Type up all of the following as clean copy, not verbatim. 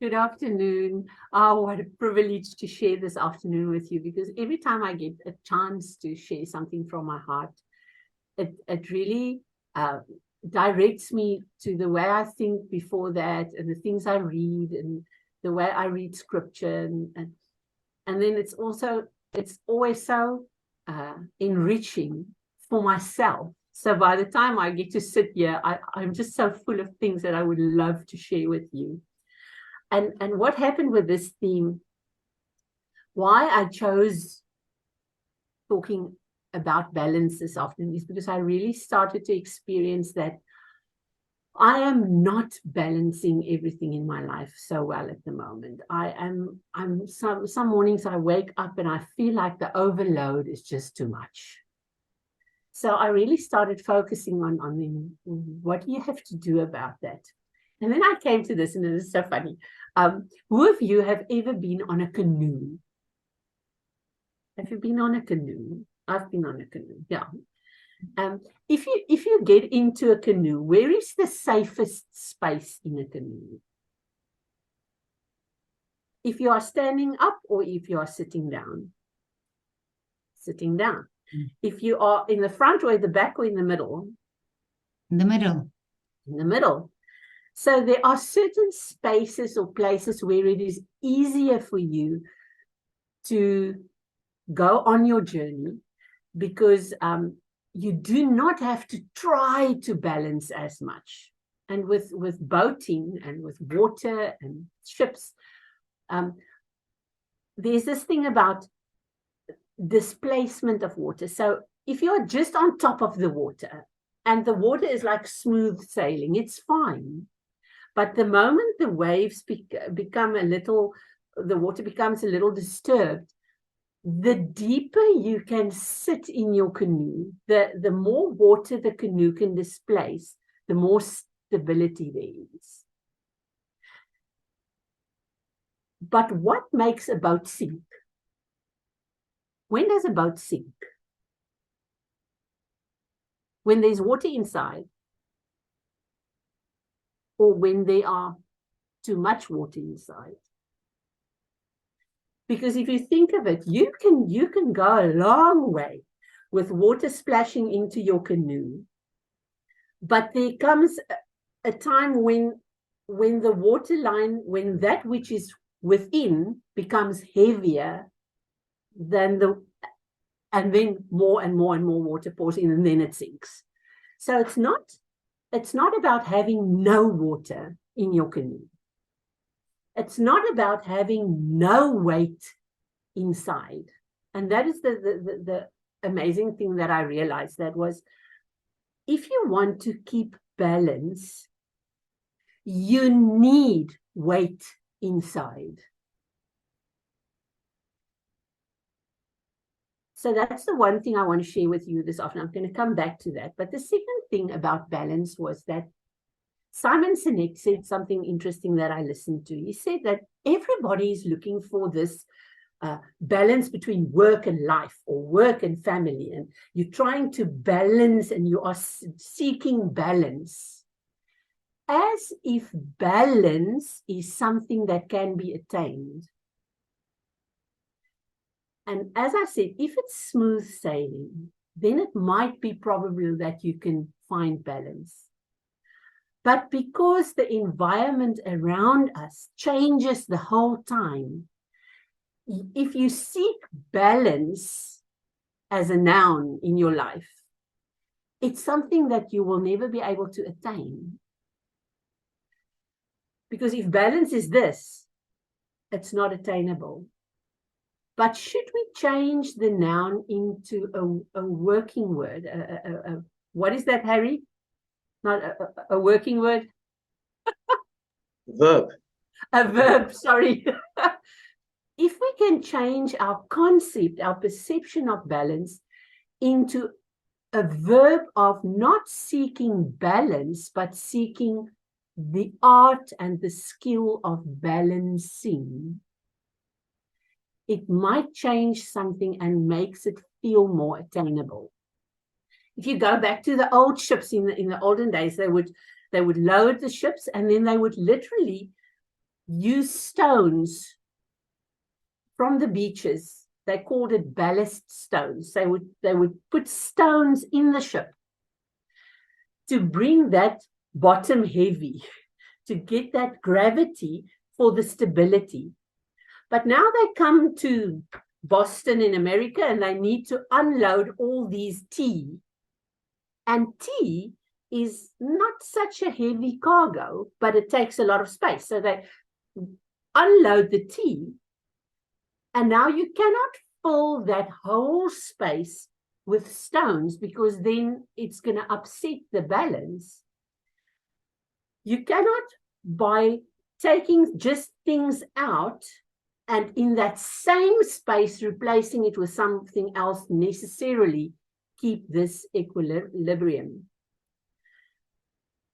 Good afternoon. Oh, what a privilege to share this afternoon with you, because every time I get a chance to share something from my heart, it really directs me to the way I think before that, and the things I read, and the way I read scripture. And then it's always so enriching for myself. So by the time I get to sit here, I'm just so full of things that I would love to share with you. And what happened with this theme, why I chose talking about balance this afternoon, is because I really started to experience that I am not balancing everything in my life so well at the moment. I'm some mornings I wake up and I feel like the overload is just too much. So I really started focusing on what do you have to do about that? And then I came to this, and it is so funny. Who of you have ever been on a canoe? Have you been on a canoe? I've been on a canoe, yeah. If you get into a canoe, where is the safest space in a canoe? If you are standing up or if you are sitting down? Sitting down. If you are in the front or in the back or in the middle? In the middle. In the middle. So there are certain spaces or places where it is easier for you to go on your journey, because you do not have to try to balance as much. And with boating and with water and ships, there's this thing about displacement of water. So if you're just on top of the water and the water is like smooth sailing, it's fine. But the moment the waves become the water becomes a little disturbed, the deeper you can sit in your canoe, the more water the canoe can displace, the more stability there is. But what makes a boat sink? When does a boat sink? When there's water inside, or when there are too much water inside? Because if you think of it, you can go a long way with water splashing into your canoe, but there comes a time when the water line, when that which is within becomes heavier than and then more and more and more water pours in, and then it sinks. So it's not about having no water in your canoe. It's not about having no weight inside. And that is the amazing thing that I realized, that was, if you want to keep balance, you need weight inside. So that's the one thing I want to share with you this afternoon. I'm going to come back to that. But the second thing about balance was that Simon Sinek said something interesting that I listened to. He said that everybody is looking for this balance between work and life, or work and family, and you're trying to balance and you are seeking balance, as if balance is something that can be attained. And as I said, if it's smooth sailing, then it might be probable that you can find balance. But because the environment around us changes the whole time, if you seek balance as a noun in your life, it's something that you will never be able to attain. Because if balance is this, it's not attainable. But should we change the noun into a working word? What is that, Harry? Not a working word? Verb. A verb, sorry. If we can change our concept, our perception of balance, into a verb of not seeking balance, but seeking the art and the skill of balancing, it might change something and makes it feel more attainable. If you go back to the old ships in the olden days, they would load the ships, and then they would literally use stones from the beaches. They called it ballast stones. They would put stones in the ship to bring that bottom heavy, to get that gravity for the stability. But now they come to Boston in America and they need to unload all these tea. And tea is not such a heavy cargo, but it takes a lot of space. So they unload the tea, and now you cannot fill that whole space with stones because then it's going to upset the balance. You cannot, by taking just things out and in that same space replacing it with something else, necessarily keep this equilibrium.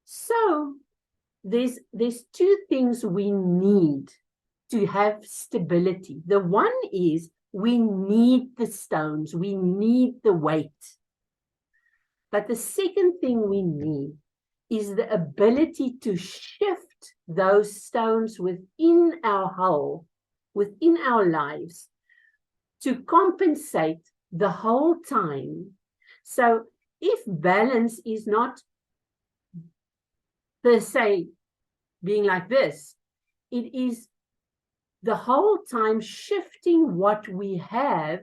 So there's two things we need to have stability. The one is we need the stones, we need the weight. But the second thing we need is the ability to shift those stones within our hull, within our lives, to compensate the whole time. So if balance is not per se being like this, it is the whole time shifting what we have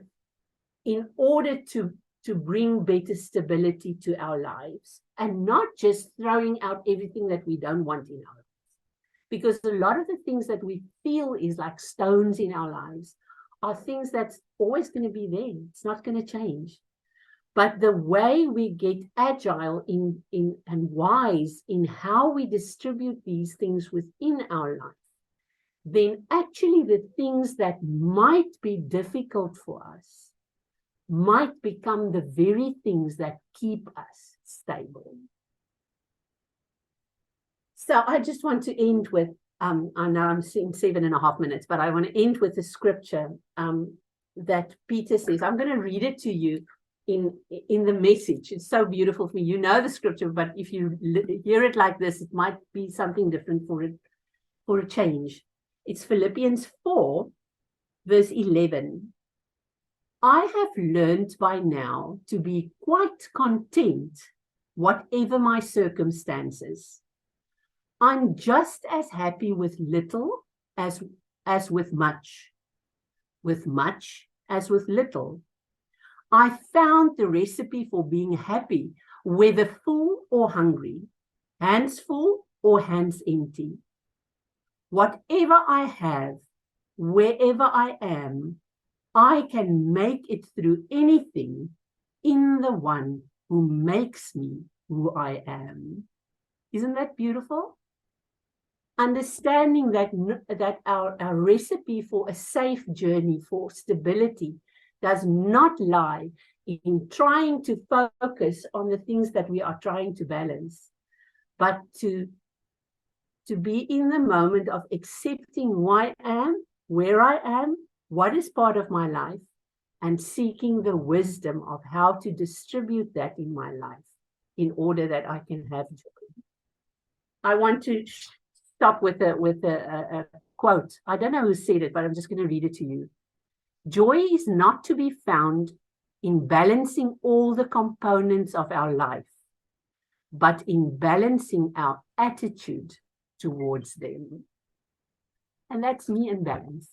in order to bring better stability to our lives, and not just throwing out everything that we don't want in our lives. Because a lot of the things that we feel is like stones in our lives are things that's always going to be there. It's not going to change. But the way we get agile in and wise in how we distribute these things within our life, then actually the things that might be difficult for us might become the very things that keep us stable. So I just want to end with, I know I'm seeing 7.5 minutes, but I want to end with the scripture that Peter says. I'm going to read it to you in the Message. It's so beautiful for me. You know the scripture, but if you hear it like this, it might be something different for a change. It's Philippians 4, verse 11. I have learned by now to be quite content, whatever my circumstances. I'm just as happy with little as with much as with little. I found the recipe for being happy, whether full or hungry, hands full or hands empty. Whatever I have, wherever I am, I can make it through anything in the one who makes me who I am. Isn't that beautiful? Understanding that our recipe for a safe journey, for stability, does not lie in trying to focus on the things that we are trying to balance, but to be in the moment of accepting who I am, where I am, what is part of my life, and seeking the wisdom of how to distribute that in my life in order that I can have joy. I want to stop with a quote. I don't know who said it, but I'm just going to read it to you. Joy is not to be found in balancing all the components of our life, but in balancing our attitude towards them. And that's me in balance.